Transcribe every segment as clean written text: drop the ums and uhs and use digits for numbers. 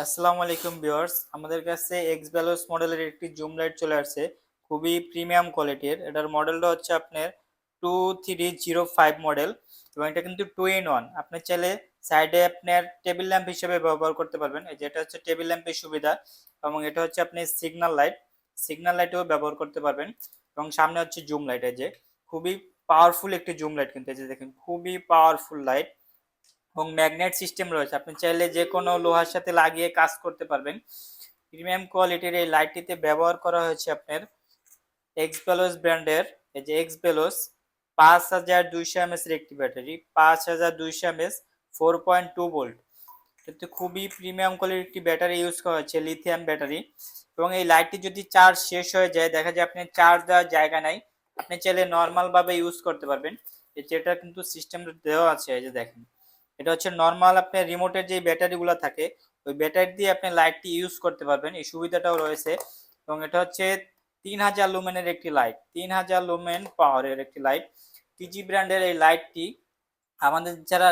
আসসালামু আলাইকুম ভিউয়ার্স, আমাদের কাছে এক্স ভ্যালোস মডেলের একটি জুম লাইট চলে আসছে, খুবই প্রিমিয়াম কোয়ালিটির। এটার মডেলটা হচ্ছে আপনার 2305 মডেল এবং এটা কিন্তু 2 in 1। আপনি চাইলে সাইডে আপনার টেবিল ল্যাম্প হিসেবে ব্যবহার করতে পারবেন। এই যে এটা হচ্ছে টেবিল ল্যাম্পের সুবিধা এবং এটা হচ্ছে আপনি সিগন্যাল লাইটেও ব্যবহার করতে পারবেন এবং সামনে হচ্ছে জুম লাইট। এই যে খুবই পাওয়ারফুল একটি জুম লাইট, কিন্তু এই যে দেখেন খুবই পাওয়ারফুল লাইট এবং ম্যাগনেট সিস্টেম রয়েছে। আপনি চাইলে যে কোনো লোহার সাথে লাগিয়ে কাজ করতে পারবেন। প্রিমিয়াম কোয়ালিটির এই লাইটটিতে ব্যবহার করা হয়েছে আপনার এক্স ভ্যালোস ব্র্যান্ডের, এই যে এক্স ভ্যালোস 5200 mAh এর একটি ব্যাটারি, 5200 mAh 4.2 ভোল্ট। কিন্তু খুবই প্রিমিয়াম কোয়ালিটির একটি ব্যাটারি ইউজ করা হচ্ছে, লিথিয়াম ব্যাটারি। এবং এই লাইটটি যদি চার্জ শেষ হয়ে যায়, দেখা যায় আপনি চার্জ দেওয়ার জায়গা নাই, আপনি চাইলে নর্মাল ভাবে ইউজ করতে পারবেন। যেটা কিন্তু সিস্টেম দেওয়া আছে। এই যে দেখেন, এটা হচ্ছে নর্মাল আপনার রিমোটের যে ব্যাটারিগুলো থাকে, ওই ব্যাটারি দিয়ে আপনি লাইটটি ইউজ করতে পারবেন, এই সুবিধাটাও রয়েছে। এবং এটা হচ্ছে 3000 লুমেনের একটি লাইট, 3000 লুমেন পাওয়ারের একটি লাইট। টিজি ব্র্যান্ডের এই লাইটটি আমাদের যারা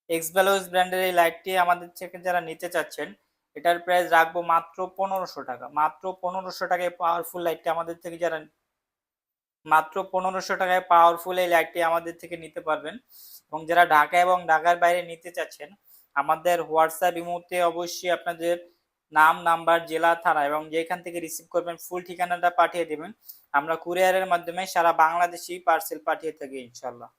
এক্স ভ্যালোস ব্র্যান্ডের এই লাইটটি আমাদের থেকে যারা নিতে চাচ্ছেন, এটার প্রাইস রাখবো মাত্র 1500 টাকা। মাত্র 1500 টাকায় পাওয়ারফুল লাইটটি আমাদের থেকে যারা মাত্র 1500 টাকায় পাওয়ারফুল এই লাইটটি আমাদের থেকে নিতে পারবেন। এবং যারা ঢাকা এবং ঢাকার বাইরে নিতে চাচ্ছেন, আমাদের হোয়াটসঅ্যাপ ইমোতে অবশ্যই আপনাদের নাম, নাম্বার, জেলা, থানা এবং যেখান থেকে রিসিভ করবেন ফুল ঠিকানাটা পাঠিয়ে দেবেন। আমরা কুরিয়ারের মাধ্যমে সারা বাংলাদেশি পার্সেল পাঠিয়ে থাকি ইনশাল্লাহ।